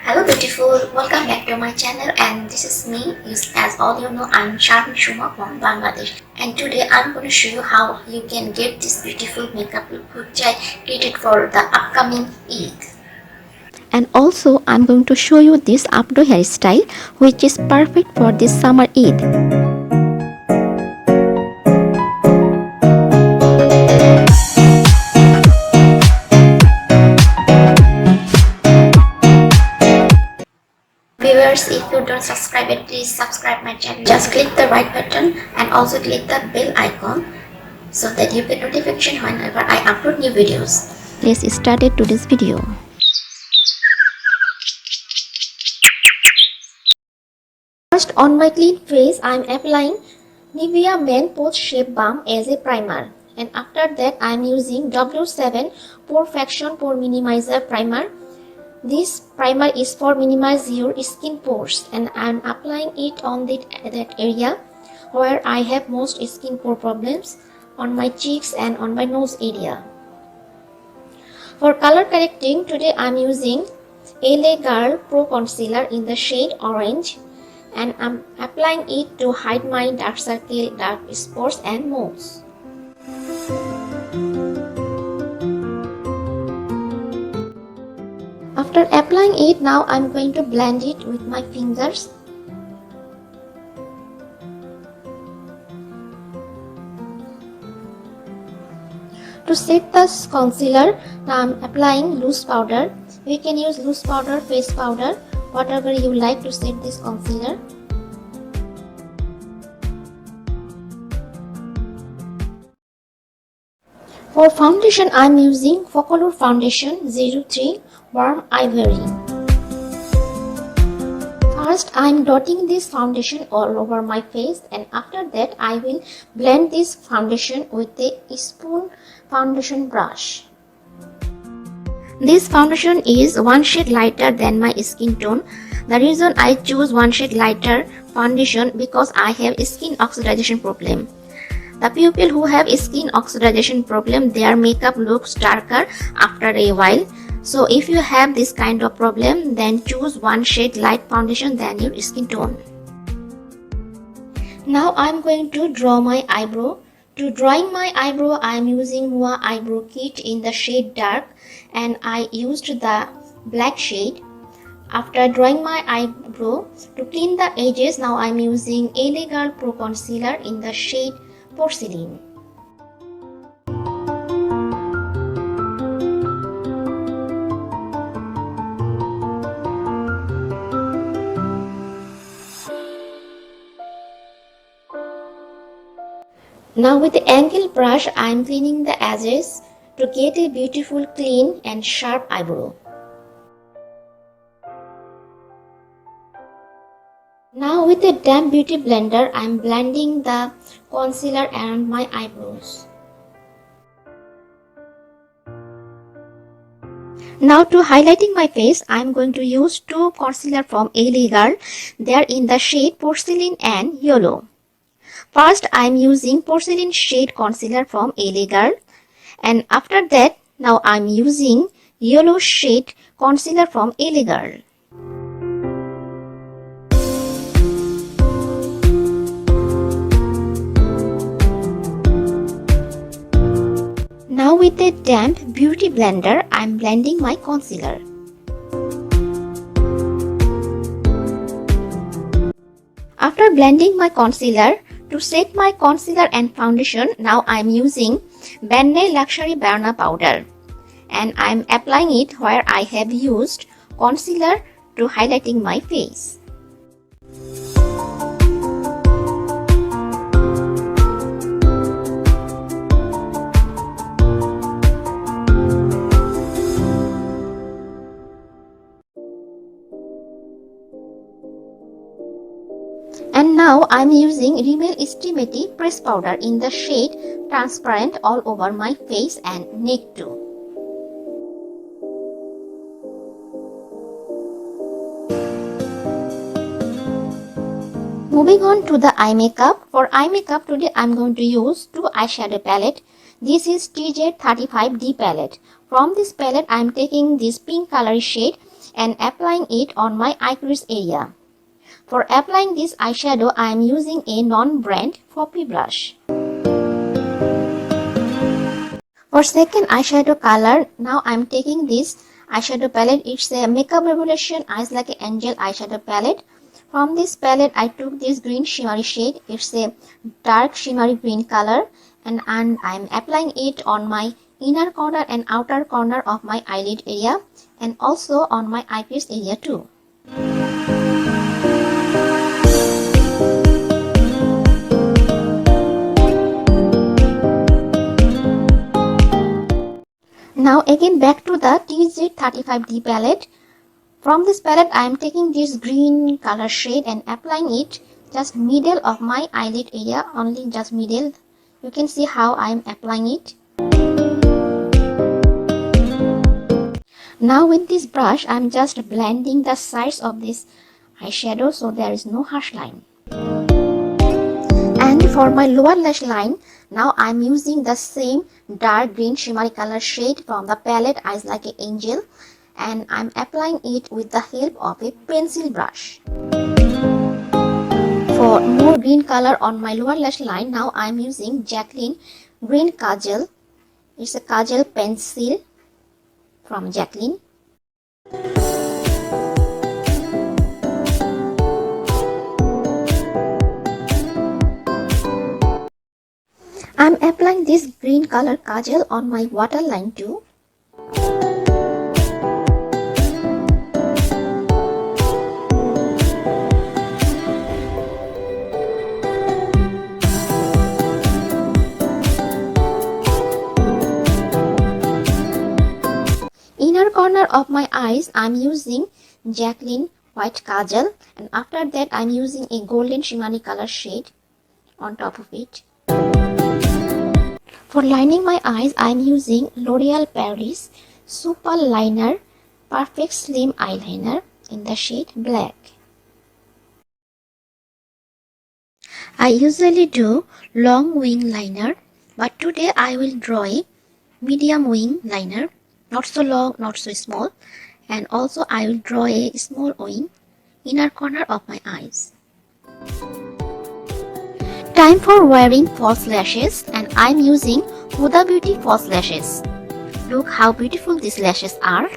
Hello beautiful, welcome back to my channel and this is me. As all you know, I'm Charming Shuma from Bangladesh and today I'm going to show you how you can get this beautiful makeup look which I created for the upcoming Eid. And also I'm going to show you this updo hairstyle which is perfect for this summer Eid. Viewers, if you don't subscribe it, please subscribe my channel. Just click the right button and also click the bell icon so that you get notification whenever I upload new videos. Let's start today's video. First, on my clean face, I am applying Nivea Men Post Shape Balm as a primer. And after that, I am using W7 Porefection Pore Minimizer Primer. This primer is for minimize your skin pores and I am applying it on that area where I have most skin pore problems, on my cheeks and on my nose area. For color correcting, today I am using L.A Girl Pro Concealer in the shade Orange and I am applying it to hide my dark circle, dark spots and moles. After applying it, now I am going to blend it with my fingers. To set the concealer, now I am applying loose powder. You can use loose powder, face powder, whatever you like to set this concealer. For foundation, I am using Focallure Foundation 03 Warm Ivory. First, I am dotting this foundation all over my face and after that, I will blend this foundation with a spoon foundation brush. This foundation is one shade lighter than my skin tone. The reason I choose one shade lighter foundation because I have skin oxidation problem. The people who have skin oxidation problem, their makeup looks darker after a while. So if you have this kind of problem, then choose one shade light foundation than your skin tone. Now I am going to draw my eyebrow. To drawing my eyebrow, I am using MUA Eyebrow Kit in the shade dark and I used the black shade. After drawing my eyebrow, to clean the edges, now I am using L.A Girl Pro Concealer in the shade Porcelain. Now with the angle brush, I am cleaning the edges to get a beautiful, clean and sharp eyebrow. Now with a damp beauty blender, I am blending the concealer around my eyebrows. Now to highlighting my face, I am going to use two concealer from L.A Girl. They are in the shade Porcelain and Yellow. First, I am using Porcelain shade concealer from L.A Girl and after that, now I am using Yellow shade concealer from L.A Girl. Now with a damp beauty blender, I am blending my concealer. After blending my concealer, to set my concealer and foundation, now I am using Nye Luxury Banana powder and I am applying it where I have used concealer to highlighting my face. And now I am using RIMMEl Estimated Press Powder in the shade Transparent all over my face and neck too. Moving on to the eye makeup. For eye makeup today I am going to use two eyeshadow palette. This is TJ35D palette. From this palette I am taking this pink color shade and applying it on my eye crease area. For applying this eyeshadow, I am using a non-brand floppy brush. For second eyeshadow color, now I am taking this eyeshadow palette. It's a Makeup Revolution Eyes Like an Angel eyeshadow palette. From this palette, I took this green shimmery shade. It's a dark shimmery green color, and I'm applying it on my inner corner and outer corner of my eyelid area, and also on my eye crease area too. Now again back to the TZ35D palette. From this palette I am taking this green color shade and applying it just middle of my eyelid area, only just middle. You can see how I am applying it. Now with this brush I am just blending the sides of this eyeshadow so there is no harsh line. And for my lower lash line, now I am using the same dark green shimmery color shade from the palette Eyes Like an Angel, and I am applying it with the help of a pencil brush. For more green color on my lower lash line, now I am using Jackelin Kajal. It's a Kajal pencil from Jackelin. I am applying this green color kajal on my waterline too. Inner corner of my eyes I am using Jackelin white kajal, and after that I am using a golden shimmery color shade on top of it. For lining my eyes, I am using L'Oreal Paris Super Liner Perfect Slim Eyeliner in the shade Black. I usually do long wing liner, but today I will draw a medium wing liner, not so long, not so small, and also I will draw a small wing inner corner of my eyes. Time for wearing false lashes, and I am using Huda Beauty false lashes. Look how beautiful these lashes are.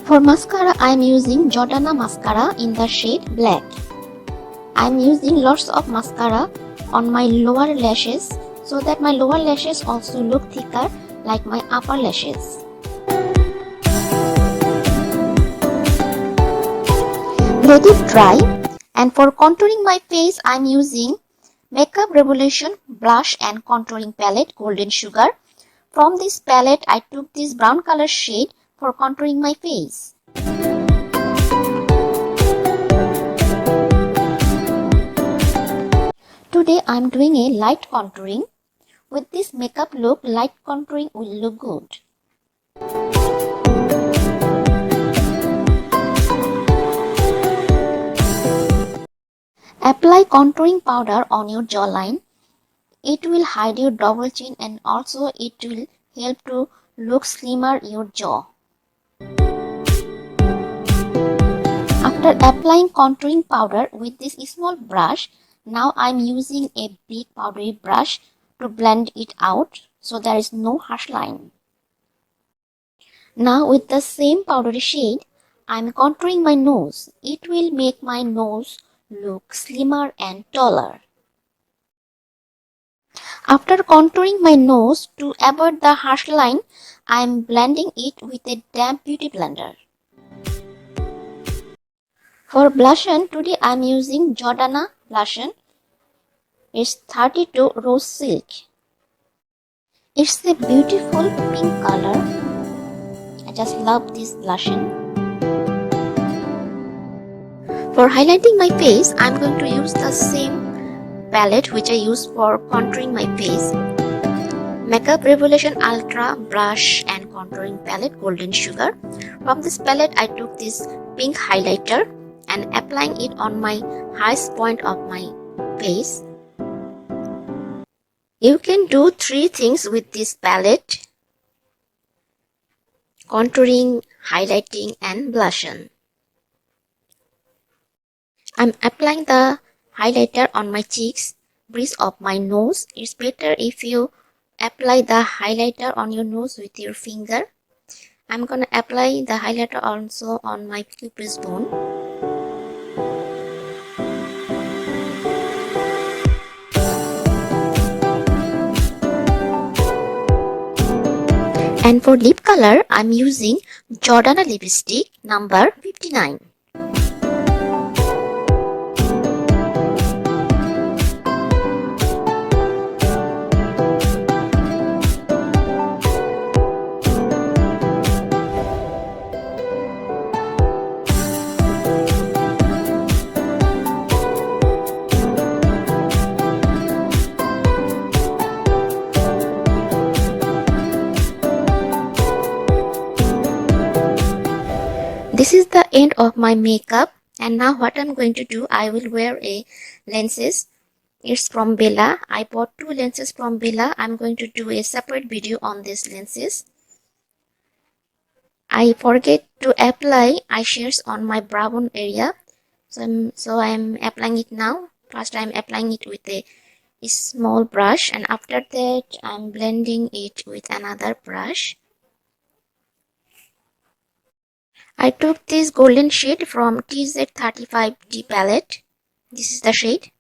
For mascara, I am using Jordana mascara in the shade Black. I am using lots of mascara on my lower lashes so that my lower lashes also look thicker like my upper lashes. Let it dry. And for contouring my face, I am using Makeup Revolution Blush and Contouring Palette Golden Sugar. From this palette, I took this brown color shade for contouring my face. Today, I am doing a light contouring. With this makeup look, light contouring will look good. Apply contouring powder on your jawline. It will hide your double chin and also it will help to look slimmer your jaw. After applying contouring powder with this small brush, now I am using a big powdery brush to blend it out so there is no harsh line. Now with the same powdery shade, I am contouring my nose. It will make my nose look slimmer and taller. After contouring my nose to avoid the harsh line, I am blending it with a damp beauty blender. For blush on, today I am using Jordana blush on. It's 32 Rose Silk. It's a beautiful pink color. I just love this blush on. For highlighting my face, I am going to use the same palette which I use for contouring my face. Makeup Revolution Ultra Brush and Contouring Palette Golden Sugar. From this palette, I took this pink highlighter and applying it on my highest point of my face. You can do 3 things with this palette: contouring, highlighting and blushing. I'm applying the highlighter on my cheeks, bridge of my nose. It's better if you apply the highlighter on your nose with your finger. I'm gonna apply the highlighter also on my cupid's bone. And for lip color, I'm using Jordana lipstick number 59. This is the end of my makeup, and now what I'm going to do, I will wear a lenses. It's from Bella. I bought 2 lenses from Bella. I'm going to do a separate video on these lenses. I forget to apply eyeshades on my brow bone area, so I'm applying it now. First I'm applying it with a small brush, and after that I'm blending it with another brush. I took this golden shade from TZ35D palette. This is the shade.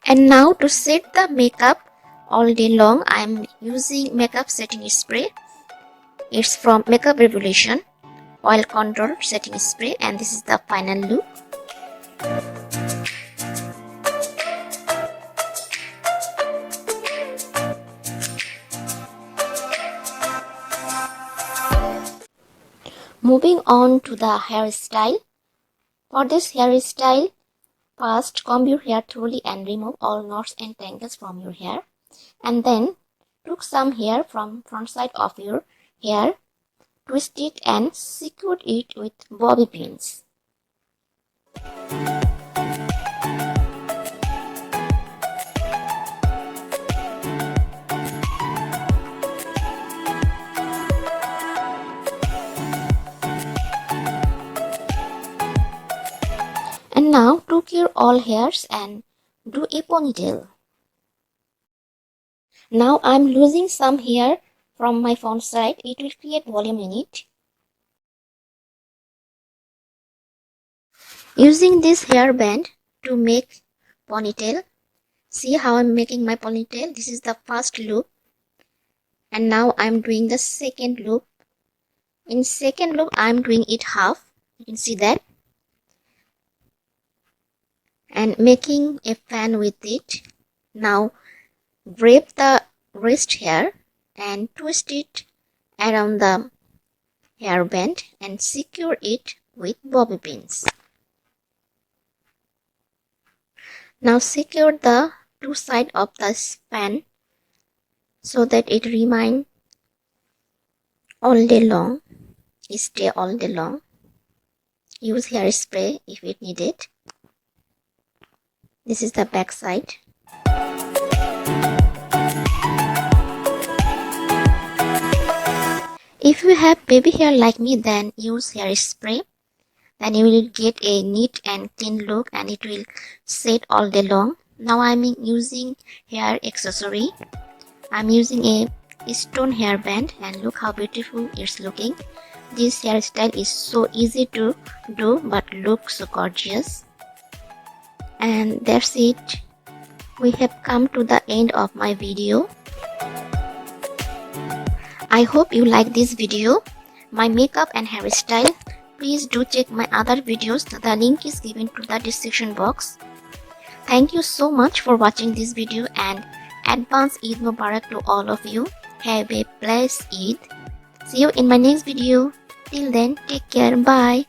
And now to set the makeup all day long, I'm using makeup setting spray. It's from Makeup Revolution oil contour setting spray, and this is the final look. Moving on to the hairstyle. For this hairstyle, first comb your hair thoroughly and remove all knots and tangles from your hair. And then took some hair from front side of your hair, twist it and secure it with bobby pins. And now took your all hairs and do a ponytail. Now I'm losing some hair from my front side. It will create volume in it. Using this hairband to make ponytail. See how I'm making my ponytail. This is the first loop. And now I'm doing the second loop. In second loop I'm doing it half. You can see that. And making a fan with it. Now grab the wrist hair and twist it around the hairband and secure it with bobby pins. Now secure the two sides of the fan so that it remain all day long. Stay all day long. Use hairspray if it needed. This is the back side. If you have baby hair like me, then use hairspray. Then you will get a neat and clean look and it will set all day long. Now I'm using hair accessory. I'm using a stone hairband and look how beautiful it's looking. This hairstyle is so easy to do but looks so gorgeous. And that's it. We have come to the end of my video. I hope you like this video, my makeup and hairstyle. Please do check my other videos. The link is given to the description box. Thank you so much for watching this video and advance Eid Mubarak to all of you. Have a blessed Eid. See you in my next video. Till then, take care. Bye.